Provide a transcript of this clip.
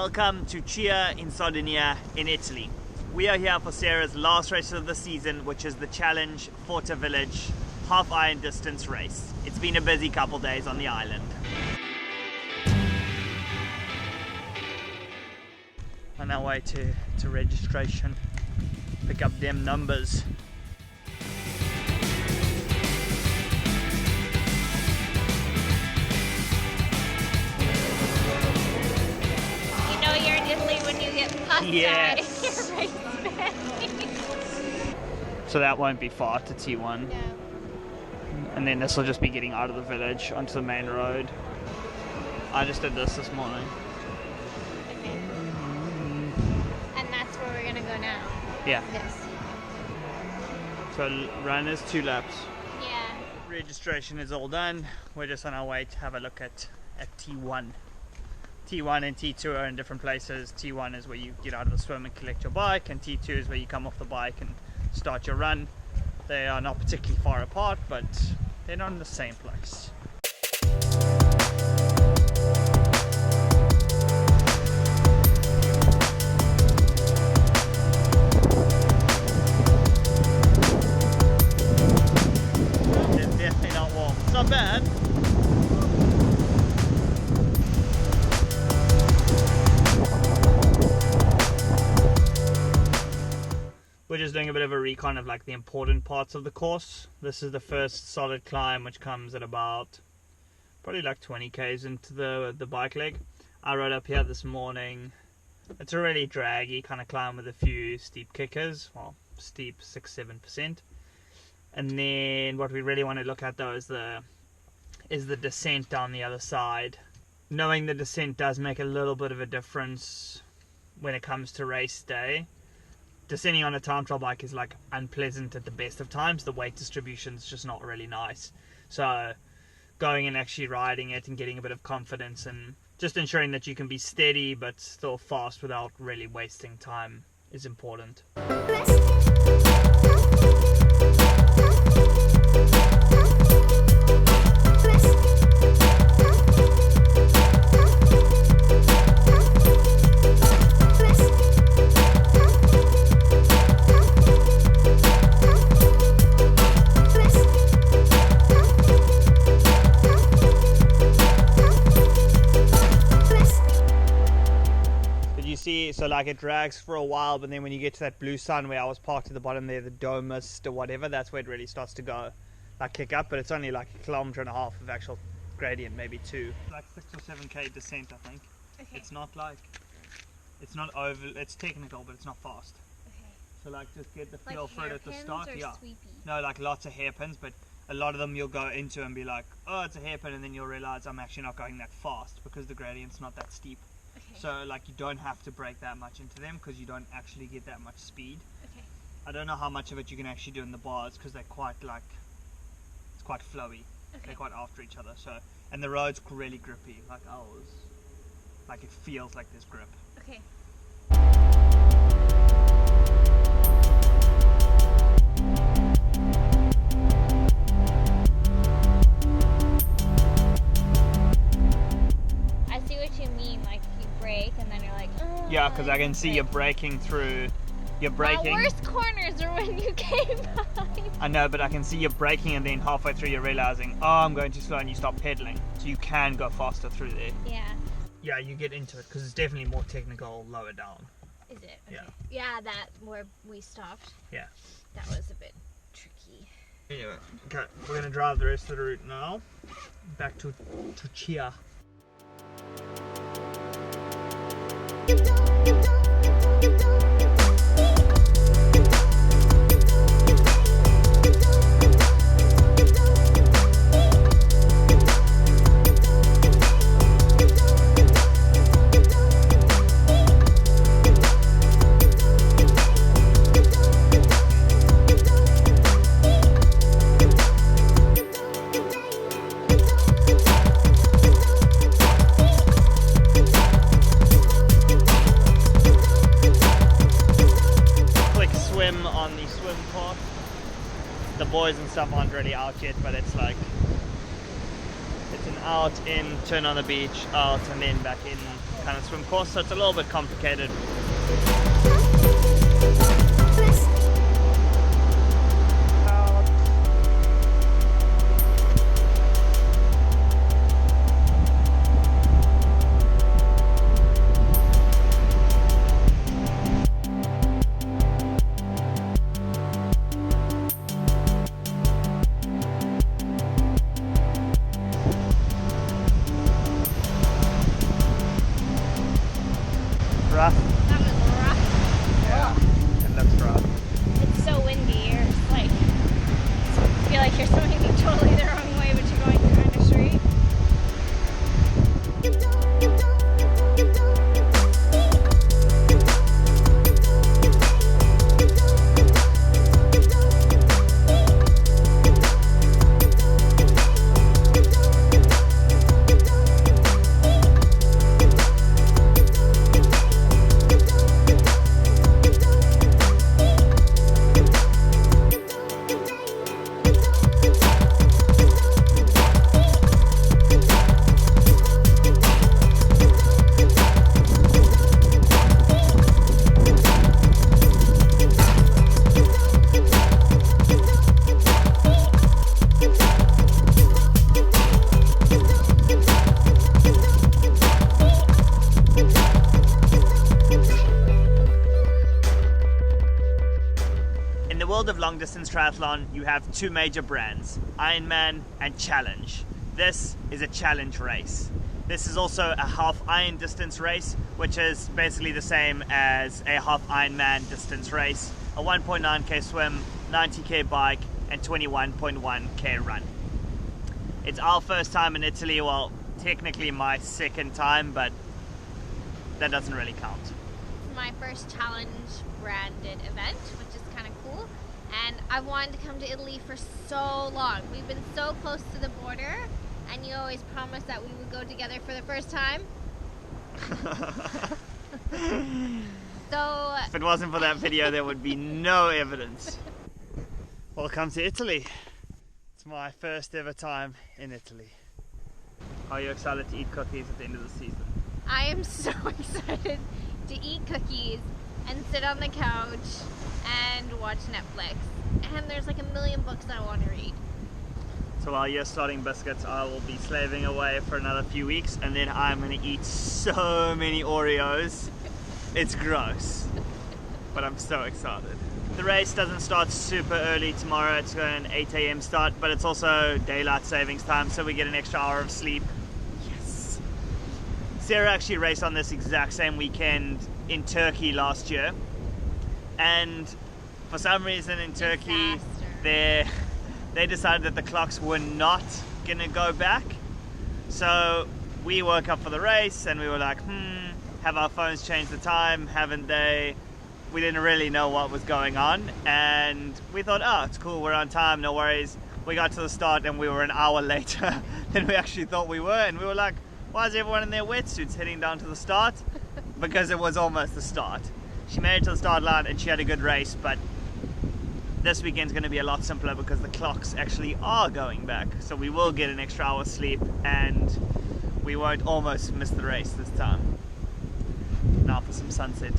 Welcome to Chia in Sardinia in Italy. We are here for Sarah's last race of the season, which is the Challenge Forte Village half iron distance race. It's been a busy couple days on the island. On our way to registration, pick up them numbers. When you get past Yes. your race bag. So that won't be far to T1. No. And then this will just be getting out of the village onto the main road. I just did this morning. Okay. And that's where we're gonna go now. Yeah. This. So run is 2 laps. Yeah. Registration is all done. We're just on our way to have a look at T1. T1 and T2 are in different places. T1 is where you get out of the swim and collect your bike, and T2 is where you come off the bike and start your run. They are not particularly far apart, but they're not in the same place. It's definitely not warm. It's not bad. We're just doing a bit of a recon of like the important parts of the course. This is the first solid climb, which comes at about probably like 20 k's into the bike leg. I rode up here this morning. It's a really draggy kind of climb with a few steep kickers, well, steep 6-7%. And then what we really want to look at though is the descent down the other side. Knowing the descent does make a little bit of a difference when it comes to race day. Descending on a time trial bike is like unpleasant at the best of times. The weight distribution is just not really nice. So going and actually riding it and getting a bit of confidence and just ensuring that you can be steady but still fast without really wasting time is important. So like it drags for a while, but then when you get to that blue sun where I was parked at the bottom there, the dome mist or whatever, that's where it really starts to go like kick up. But it's only like 1.5 kilometers of actual gradient, maybe 2. Like 6 or 7k descent, I think. Okay. It's not like, it's not over, it's technical, but it's not fast. Okay. So like just get the feel Like for it at the start. or Yeah. sweepy? No, like lots of hairpins, but a lot of them you'll go into and be like, oh, it's a hairpin, and then you'll realize I'm actually not going that fast because the gradient's not that steep. Okay. So like you don't have to break that much into them because you don't actually get that much speed. Okay. I don't know how much of it you can actually do in the bars because they're quite like, it's quite flowy. Okay. They're quite after each other. So, and the road's really grippy, like ours. Like it feels like there's grip. Okay. I see what you mean, like you brake and then you're like, oh. Yeah, because I can see you're braking through. You're braking. My worst corners are when you came by. I know, but I can see you're braking and then halfway through you're realizing, oh, I'm going too slow, and you stop pedaling. So you can go faster through there. Yeah. Yeah, you get into it because it's definitely more technical lower down. Is it? Okay. Yeah. Yeah, that where we stopped. Yeah. That was a bit tricky. Anyway, okay, we're going to drive the rest of the route now. Back to Chia. On the swim path. The boys and stuff aren't really out yet, but it's like, it's a out, in, turn on the beach, out, and then back in kind of swim course. So it's a little bit complicated. Rough. That was rough. Yeah, it looks rough. It's so windy. You're just like, you feel like you're swimming totally the wrong way, but you're going kind of straight. In the world of long distance triathlon, you have two major brands, Ironman and Challenge. This is a challenge race. This is also a half Iron distance race, which is basically the same as a half Ironman distance race. A 1.9k swim, 90k bike, and 21.1k run. It's our first time in Italy, well, technically my second time, but that doesn't really count. It's my first challenge branded event, which is kind of cool. And I wanted to come to Italy for so long. We've been so close to the border, and you always promised that we would go together for the first time. So If it wasn't for that video, there would be no evidence. Welcome to Italy. It's my first ever time in Italy. Are you excited to eat cookies at the end of the season? I am so excited to eat cookies and sit on the couch and watch Netflix. And there's like a million books I want to read. So while you're starting biscuits, I will be slaving away for another few weeks, and then I'm going to eat so many Oreos. It's gross, but I'm so excited. The race doesn't start super early tomorrow. It's an 8 a.m. start, but it's also daylight savings time, so we get an extra hour of sleep. Yes. Sarah actually raced on this exact same weekend in Turkey last year, and for some reason in Turkey, they decided that the clocks were not gonna go back. So we woke up for the race and we were like, have our phones changed the time? Haven't they? We didn't really know what was going on, and we thought, oh, it's cool, we're on time, no worries. We got to the start and we were an hour later than we actually thought we were, and we were like, why is everyone in their wetsuits heading down to the start? Because it was almost the start. She made it to the start line and she had a good race, but this weekend's going to be a lot simpler because the clocks actually are going back. So we will get an extra hour's sleep and we won't almost miss the race this time. Now for some sunset.